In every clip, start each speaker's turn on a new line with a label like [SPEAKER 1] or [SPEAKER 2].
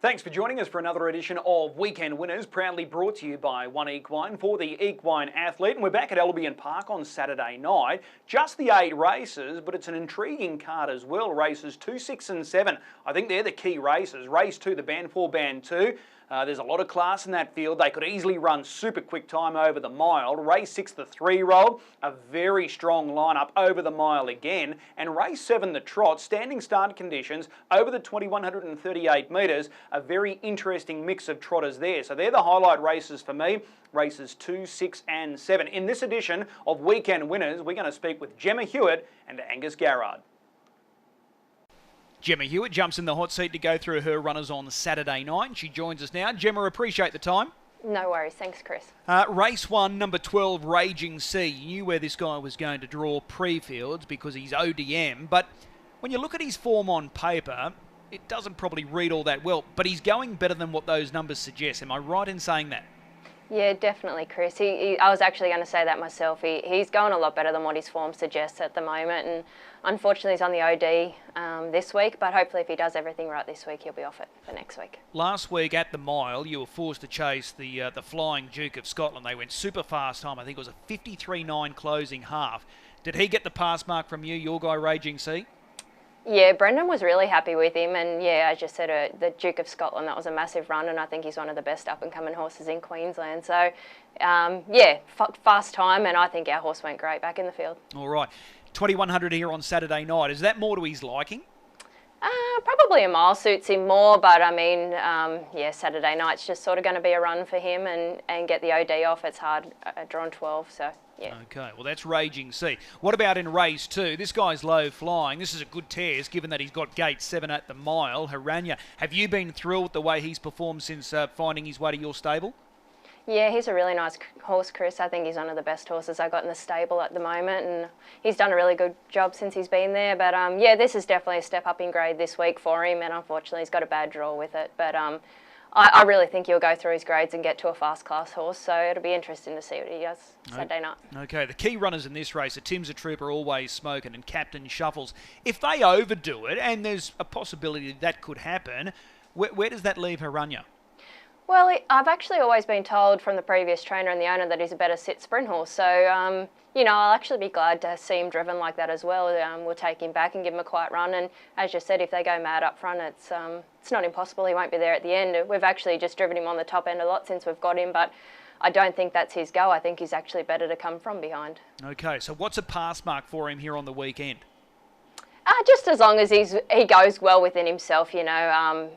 [SPEAKER 1] Thanks for joining us for another edition of Weekend Winners, proudly brought to you by One Equine for the equine athlete. And we're back at Albion Park on Saturday night. Just the 8 races, but it's an intriguing card as well. Races 2, 6 and 7. I think they're the key races. Race 2, the Band 4, Band 2. There's a lot of class in that field. They could easily run super quick time over the mile. Race 6, the 3-year-old, a very strong lineup over the mile again. And race 7, the trot, standing start conditions over the 2138 metres. A very interesting mix of trotters there. So they're the highlight races for me. Races 2, 6 and 7. In this edition of Weekend Winners, we're going to speak with Gemma Hewitt and Angus Garrard. Gemma Hewitt jumps in the hot seat to go through her runners on Saturday night. She joins us now. Gemma, appreciate the time.
[SPEAKER 2] No worries. Thanks, Chris.
[SPEAKER 1] Race 1, number 12, Raging Sea. You knew where this guy was going to draw pre-fields because he's ODM. But when you look at his form on paper, it doesn't probably read all that well. But he's going better than what those numbers suggest. Am I right in saying that?
[SPEAKER 2] Yeah, definitely, Chris. I was actually going to say that myself. He's going a lot better than what his form suggests at the moment. And unfortunately, he's on the OD this week. But hopefully, if he does everything right this week, he'll be off it for next week. Last
[SPEAKER 1] week at the mile, you were forced to chase the Flying Duke of Scotland. They went super fast time. I think it was a 53.9 closing half. Did he get the pass mark from you, your guy, Raging Sea?
[SPEAKER 2] Yeah, Brendan was really happy with him, and yeah, as you said, the Duke of Scotland, that was a massive run, and I think he's one of the best up-and-coming horses in Queensland. So, yeah, fast time, and I think our horse went great back in the field.
[SPEAKER 1] All right, 2100 here on Saturday night. Is that more to his liking?
[SPEAKER 2] Probably a mile suits him more, but I mean, yeah, Saturday night's just sort of going to be a run for him and get the OD off. It's hard, drawn 12, so yeah.
[SPEAKER 1] Okay, well that's Raging Sea. What about in race 2? This guy's low flying. This is a good test given that he's got gate 7 at the mile. Haranya, have you been thrilled with the way he's performed since finding his way to your stable?
[SPEAKER 2] Yeah, he's a really nice horse, Chris. I think he's one of the best horses I got in the stable at the moment, and he's done a really good job since he's been there. But yeah, this is definitely a step up in grade this week for him, and unfortunately he's got a bad draw with it. But I really think he'll go through his grades and get to a fast class horse, so it'll be interesting to see what he does Saturday night.
[SPEAKER 1] Okay, the key runners in this race are Tim's a Trooper, Always Smoking, and Captain Shuffles. If they overdo it, and there's a possibility that could happen, where does that leave Haranya?
[SPEAKER 2] Well, I've actually always been told from the previous trainer and the owner that he's a better sit sprint horse. So, you know, I'll actually be glad to see him driven like that as well. We'll take him back and give him a quiet run. And as you said, if they go mad up front, it's not impossible. He won't be there at the end. We've actually just driven him on the top end a lot since we've got him, but I don't think that's his go. I think he's actually better to come from behind.
[SPEAKER 1] Okay, so what's a pass mark for him here on the weekend?
[SPEAKER 2] Just as long as he goes well within himself, you know.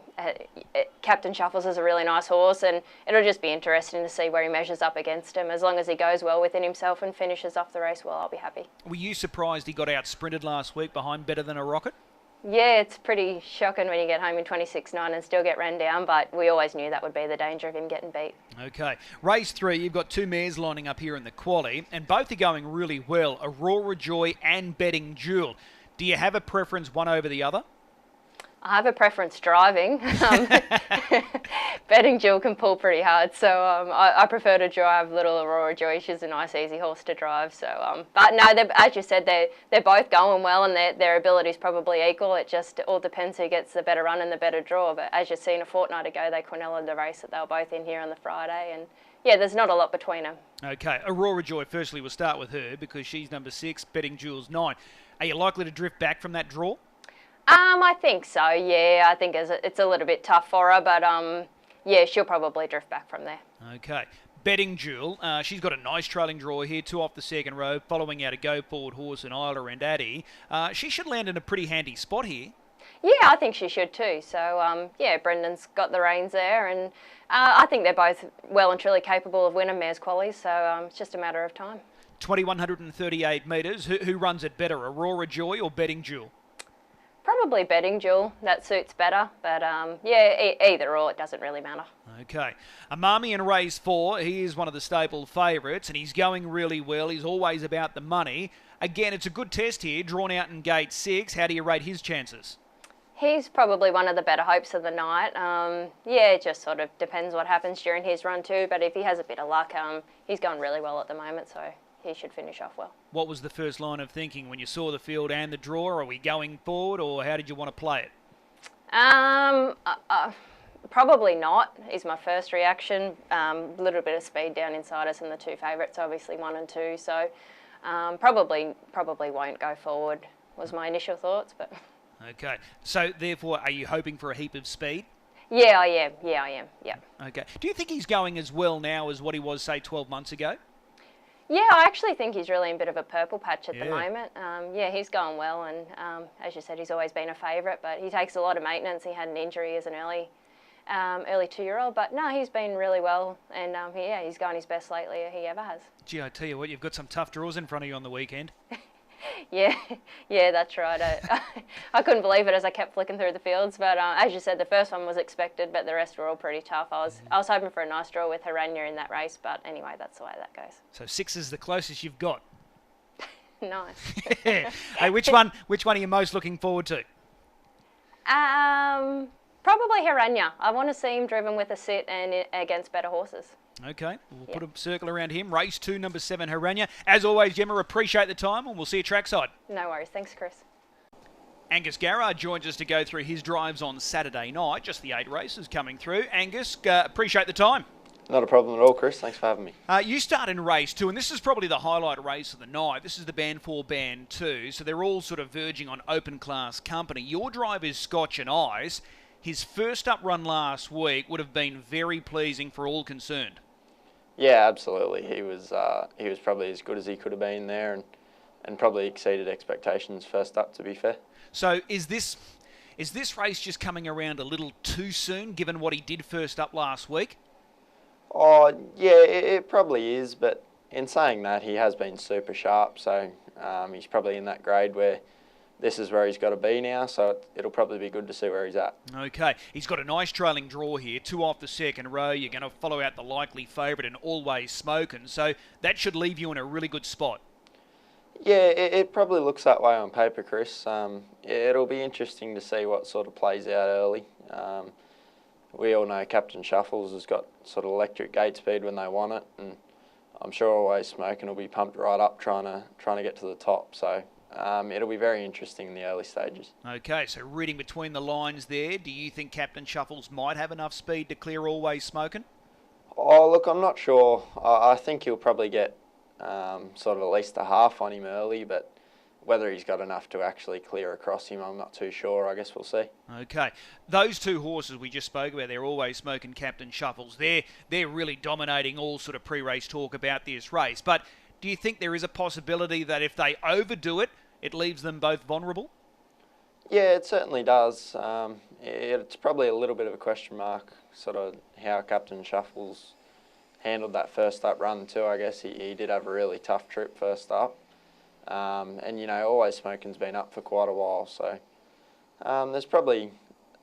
[SPEAKER 2] Captain Shuffles is a really nice horse, and it'll just be interesting to see where he measures up against him. As long as he goes well within himself and finishes off the race well, I'll be happy.
[SPEAKER 1] Were you surprised he got out-sprinted last week behind Better Than a Rocket?
[SPEAKER 2] Yeah, it's pretty shocking when you get home in 26.9 and still get ran down, but we always knew that would be the danger of him getting beat.
[SPEAKER 1] Okay, race 3, you've got 2 mares lining up here in the quali, and both are going really well, Aurora Joy and Betting Duel. Do you have a preference one over the other?
[SPEAKER 2] I have a preference driving. Betting Duel can pull pretty hard, so I prefer to drive little Aurora Joy. She's a nice, easy horse to drive. So, but no, as you said, they're both going well, and their abilities probably equal. It just all depends who gets the better run and the better draw. But as you've seen a fortnight ago, they Quinella the race that they were both in here on the Friday, and yeah, there's not a lot between them.
[SPEAKER 1] Okay, Aurora Joy. Firstly, we'll start with her because she's number 6. Betting Duel's 9. Are you likely to drift back from that draw?
[SPEAKER 2] I think so, yeah. I think it's a little bit tough for her, but yeah, she'll probably drift back from there.
[SPEAKER 1] Okay. Betting Duel, she's got a nice trailing draw here, 2 off the second row, following out a Go Forward horse and Isla and Addy. She should land in a pretty handy spot here.
[SPEAKER 2] Yeah, I think she should too. So, yeah, Brendan's got the reins there, and I think they're both well and truly capable of winning mares qualies, so it's just a matter of time.
[SPEAKER 1] 2138 metres. Who runs it better, Aurora Joy or Betting Duel?
[SPEAKER 2] Probably Betting Duel. That suits better. But, yeah, either or, it doesn't really matter.
[SPEAKER 1] Okay. Amami in race 4, he is one of the stable favourites, and he's going really well. He's always about the money. Again, it's a good test here, drawn out in gate 6. How do you rate his chances?
[SPEAKER 2] He's probably one of the better hopes of the night. Yeah, it just sort of depends what happens during his run too. But if he has a bit of luck, he's going really well at the moment, so he should finish off well.
[SPEAKER 1] What was the first line of thinking when you saw the field and the draw? Are we going forward, or how did you want to play it?
[SPEAKER 2] Probably not is my first reaction. A little bit of speed down inside us, and the two favourites, obviously 1 and 2. So probably won't go forward. Was my initial thoughts, but.
[SPEAKER 1] Okay, so therefore, are you hoping for a heap of speed?
[SPEAKER 2] Yeah, I am. Yeah, I am. Yeah.
[SPEAKER 1] Okay. Do you think he's going as well now as what he was, say, 12 months ago?
[SPEAKER 2] Yeah, I actually think he's really in a bit of a purple patch at the moment. Yeah, he's going well, and as you said, he's always been a favourite, but he takes a lot of maintenance. He had an injury as an early 2-year-old, but no, he's been really well, and yeah, he's going his best lately he ever has.
[SPEAKER 1] Gee, I tell you what, you've got some tough draws in front of you on the weekend.
[SPEAKER 2] Yeah, that's right. I couldn't believe it as I kept flicking through the fields, but as you said, the first one was expected, but the rest were all pretty tough. I was hoping for a nice draw with Haranya in that race, but anyway, that's the way that goes.
[SPEAKER 1] So 6 is the closest you've got.
[SPEAKER 2] Nice.
[SPEAKER 1] Hey, which one are you most looking forward to?
[SPEAKER 2] Probably Haranya. I want to see him driven with a sit and against better horses.
[SPEAKER 1] Okay, we'll put a circle around him. Race 2, number 7, Haranya. As always, Gemma, appreciate the time, and we'll see you trackside.
[SPEAKER 2] No worries. Thanks, Chris.
[SPEAKER 1] Angus Garrard joins us to go through his drives on Saturday night. Just the 8 races coming through. Angus, appreciate the time.
[SPEAKER 3] Not a problem at all, Chris. Thanks for having me.
[SPEAKER 1] You start in race 2, and this is probably the highlight race of the night. This is the Band 4, Band 2, so they're all sort of verging on open class company. Your drive is Scotch and Eyes. His first up run last week would have been very pleasing for all concerned.
[SPEAKER 3] Yeah, absolutely. He was probably as good as he could have been there, and probably exceeded expectations first up, to be fair.
[SPEAKER 1] So is this race just coming around a little too soon, given what he did first up last week?
[SPEAKER 3] Oh, yeah, it probably is, but in saying that, he has been super sharp, so he's probably in that grade where this is where he's got to be now, so it'll probably be good to see where he's at.
[SPEAKER 1] Okay, he's got a nice trailing draw here, 2 off the second row. You're going to follow out the likely favourite and Always Smokin', so that should leave you in a really good spot.
[SPEAKER 3] Yeah, it probably looks that way on paper, Chris. It'll be interesting to see what sort of plays out early. We all know Captain Shuffles has got sort of electric gate speed when they want it, and I'm sure Always Smokin' will be pumped right up trying to get to the top. So it'll be very interesting in the early stages.
[SPEAKER 1] Okay, so reading between the lines there, do you think Captain Shuffles might have enough speed to clear Always Smokin'?
[SPEAKER 3] Oh, look, I'm not sure. I think he'll probably get sort of at least a half on him early, but whether he's got enough to actually clear across him, I'm not too sure. I guess we'll see.
[SPEAKER 1] Okay. Those 2 horses we just spoke about, they're Always Smokin', Captain Shuffles. They're really dominating all sort of pre-race talk about this race. But do you think there is a possibility that if they overdo it, it leaves them both vulnerable?
[SPEAKER 3] Yeah, it certainly does. It's probably a little bit of a question mark, sort of how Captain Shuffles handled that first up run too. I guess he did have a really tough trip first up. And, you know, Always Smoking's been up for quite a while, so there's probably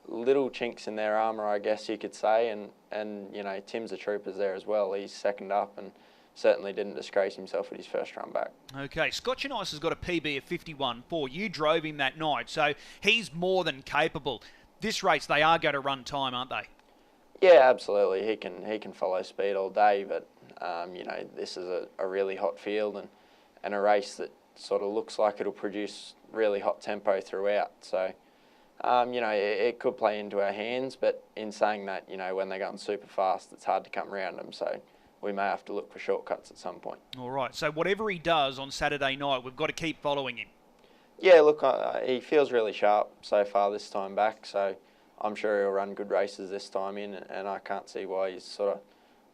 [SPEAKER 3] little chinks in their armour, I guess you could say, and you know, Tim's a trooper's there as well. He's second up and certainly didn't disgrace himself at his first run back.
[SPEAKER 1] Okay, Scotch and Ice has got a PB of 51.4. You drove him that night, so he's more than capable. This race, they are going to run time, aren't they?
[SPEAKER 3] Yeah, absolutely. He can follow speed all day, but you know, this is a really hot field and a race that sort of looks like it'll produce really hot tempo throughout. So, you know, it could play into our hands, but in saying that, you know, when they're going super fast, it's hard to come around them. So we may have to look for shortcuts at some point.
[SPEAKER 1] All right. So whatever he does on Saturday night, we've got to keep following him.
[SPEAKER 3] Yeah, look, he feels really sharp so far this time back. So I'm sure he'll run good races this time in, and I can't see why his sort of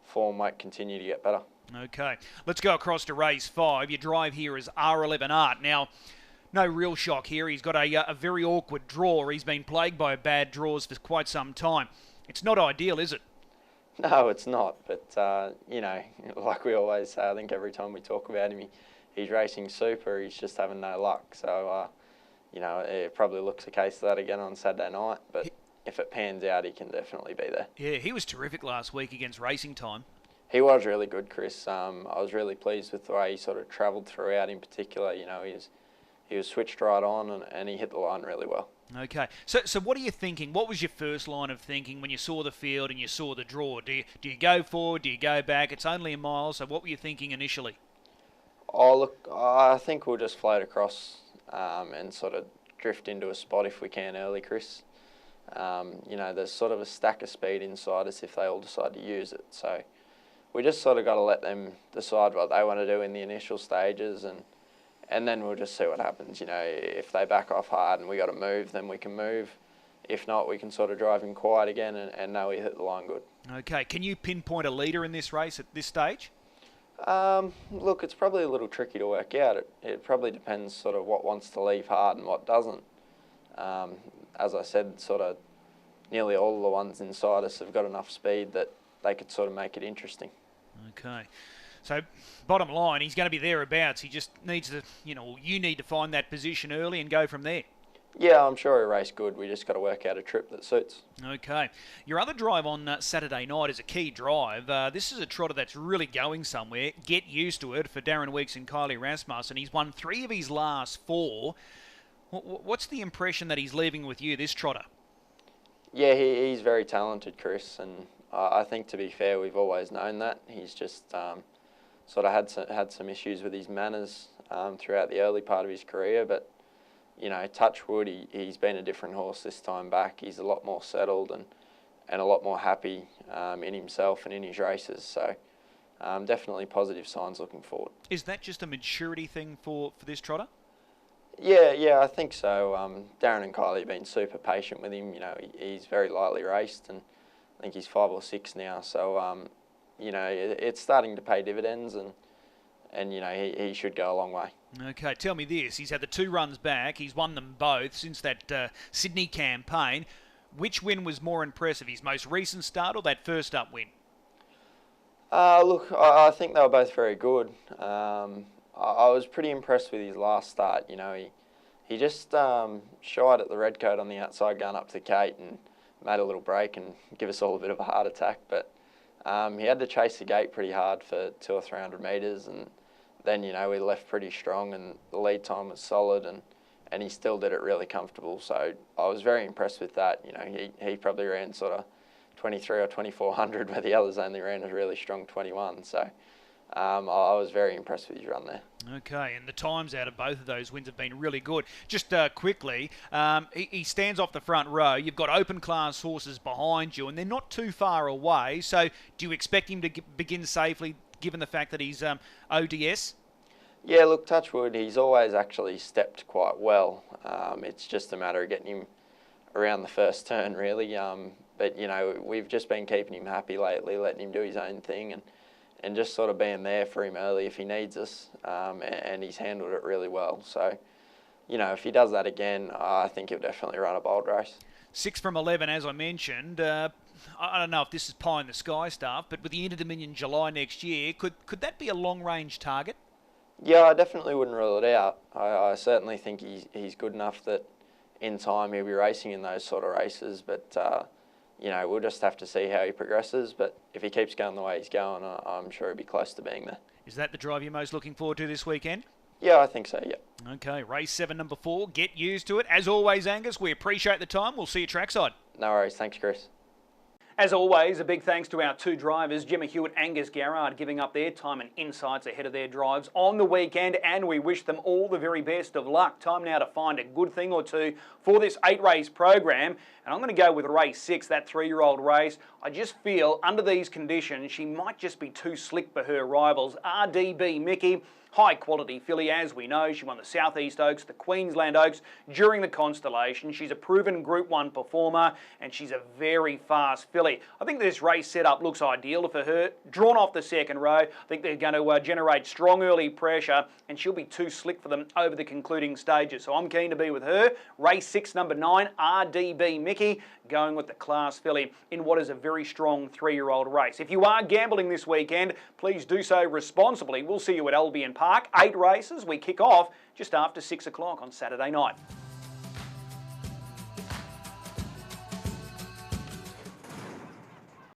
[SPEAKER 3] form won't continue to get better.
[SPEAKER 1] Okay, let's go across to race 5. Your drive here is R11 Art. Now, no real shock here. He's got a very awkward draw. He's been plagued by bad draws for quite some time. It's not ideal, is it?
[SPEAKER 3] No, it's not. But, you know, like we always say, I think every time we talk about him, he's racing super. He's just having no luck. So, you know, it probably looks a case of that again on Saturday night. But if it pans out, he can definitely be there.
[SPEAKER 1] Yeah, he was terrific last week against Racing Time.
[SPEAKER 3] He was really good, Chris. I was really pleased with the way he sort of travelled throughout in particular. You know, he was switched right on and he hit the line really well.
[SPEAKER 1] Okay. So what are you thinking? What was your first line of thinking when you saw the field and you saw the draw? Do you go forward? Do you go back? It's only a mile, so what were you thinking initially?
[SPEAKER 3] Oh, look, I think we'll just float across and sort of drift into a spot if we can early, Chris. You know, there's sort of a stack of speed inside us if they all decide to use it. So we just sort of got to let them decide what they want to do in the initial stages, and then we'll just see what happens. You know, if they back off hard and we got to move, then we can move. If not, we can sort of drive in quiet again and know we hit the line good.
[SPEAKER 4] Okay, can you pinpoint a leader in this race at this stage?
[SPEAKER 3] Look, it's probably a little tricky to work out. It probably depends sort of what wants to leave hard and what doesn't. As I said, sort of nearly all of the ones inside us have got enough speed that they could sort of make it interesting.
[SPEAKER 4] Okay. So, bottom line, he's going to be thereabouts. He just needs to, you need to find that position early and go from there.
[SPEAKER 3] Yeah, I'm sure he raced good. We just got to work out a trip that suits.
[SPEAKER 4] Okay. Your other drive on Saturday night is a key drive. This is a trotter that's really going somewhere. Get Used to It for Darren Weeks and Kylie Rasmussen. He's won 3 of his last 4. What's the impression that he's leaving with you, this trotter?
[SPEAKER 3] Yeah, he's very talented, Chris, and I think, to be fair, we've always known that. He's just sort of had some issues with his manners throughout the early part of his career, but you know, touch wood, he's been a different horse this time back. He's a lot more settled and a lot more happy in himself and in his races. So definitely positive signs looking forward.
[SPEAKER 4] Is that just a maturity thing for this trotter?
[SPEAKER 3] Yeah, I think so. Darren and Kylie have been super patient with him. You know, he's very lightly raced, and I think he's 5 or 6 now. So, you know, it's starting to pay dividends, and you know, he should go a long way.
[SPEAKER 4] Okay, tell me this. He's had the 2 runs back. He's won them both since that Sydney campaign. Which win was more impressive, his most recent start or that first up win?
[SPEAKER 3] Look, I think they were both very good. I was pretty impressed with his last start. You know, he just shied at the redcoat on the outside going up to the gate and made a little break and give us all a bit of a heart attack. But he had to chase the gate pretty hard for 200 or 300 metres, and then, you know, we left pretty strong and the lead time was solid, and he still did it really comfortable. So I was very impressed with that. You know, he probably ran sort of 23 or 2400 where the others only ran a really strong 21. So I was very impressed with his run there.
[SPEAKER 4] Okay, and the times out of both of those wins have been really good. Just quickly, he stands off the front row. You've got open class horses behind you, and they're not too far away. So do you expect him to begin safely, given the fact that he's ODS?
[SPEAKER 3] Yeah, look, touch wood, he's always actually stepped quite well. It's just a matter of getting him around the first turn, really. But, you know, we've just been keeping him happy lately, letting him do his own thing, and just sort of being there for him early if he needs us, and he's handled it really well. So, you know, if he does that again, I think he'll definitely run a bold race.
[SPEAKER 4] 6 from 11, as I mentioned. I don't know if this is pie in the sky stuff, but with the Inter-Dominion July next year, could that be a long-range target?
[SPEAKER 3] Yeah, I definitely wouldn't rule it out. I certainly think he's good enough that in time he'll be racing in those sort of races, but you know, we'll just have to see how he progresses. But if he keeps going the way he's going, I'm sure he'll be close to being there.
[SPEAKER 4] Is that the drive you're most looking forward to this weekend?
[SPEAKER 3] Yeah, I think so, yeah.
[SPEAKER 4] Okay, race 7, number 4. Get Used to It. As always, Angus, we appreciate the time. We'll see you trackside.
[SPEAKER 3] No worries. Thanks, Chris.
[SPEAKER 1] As always, a big thanks to our 2 drivers, Gemma Hewitt, Angus Garrard, giving up their time and insights ahead of their drives on the weekend, and we wish them all the very best of luck. Time now to find a good thing or two for this 8-race program, and I'm going to go with race 6, that 3-year-old race. I just feel under these conditions she might just be too slick for her rivals. RDB Mickey, high quality filly, as we know. She won the South East Oaks, the Queensland Oaks during the Constellation. She's a proven Group 1 performer, and she's a very fast filly. I think this race setup looks ideal for her. Drawn off the second row, I think they're going to generate strong early pressure, and she'll be too slick for them over the concluding stages. So I'm keen to be with her. Race 6, number 9, RDB Mickey, going with the class filly in what is a very strong 3-year-old race. If you are gambling this weekend, please do so responsibly. We'll see you at Albion Park. 8 races. We kick off just after 6 o'clock on Saturday night.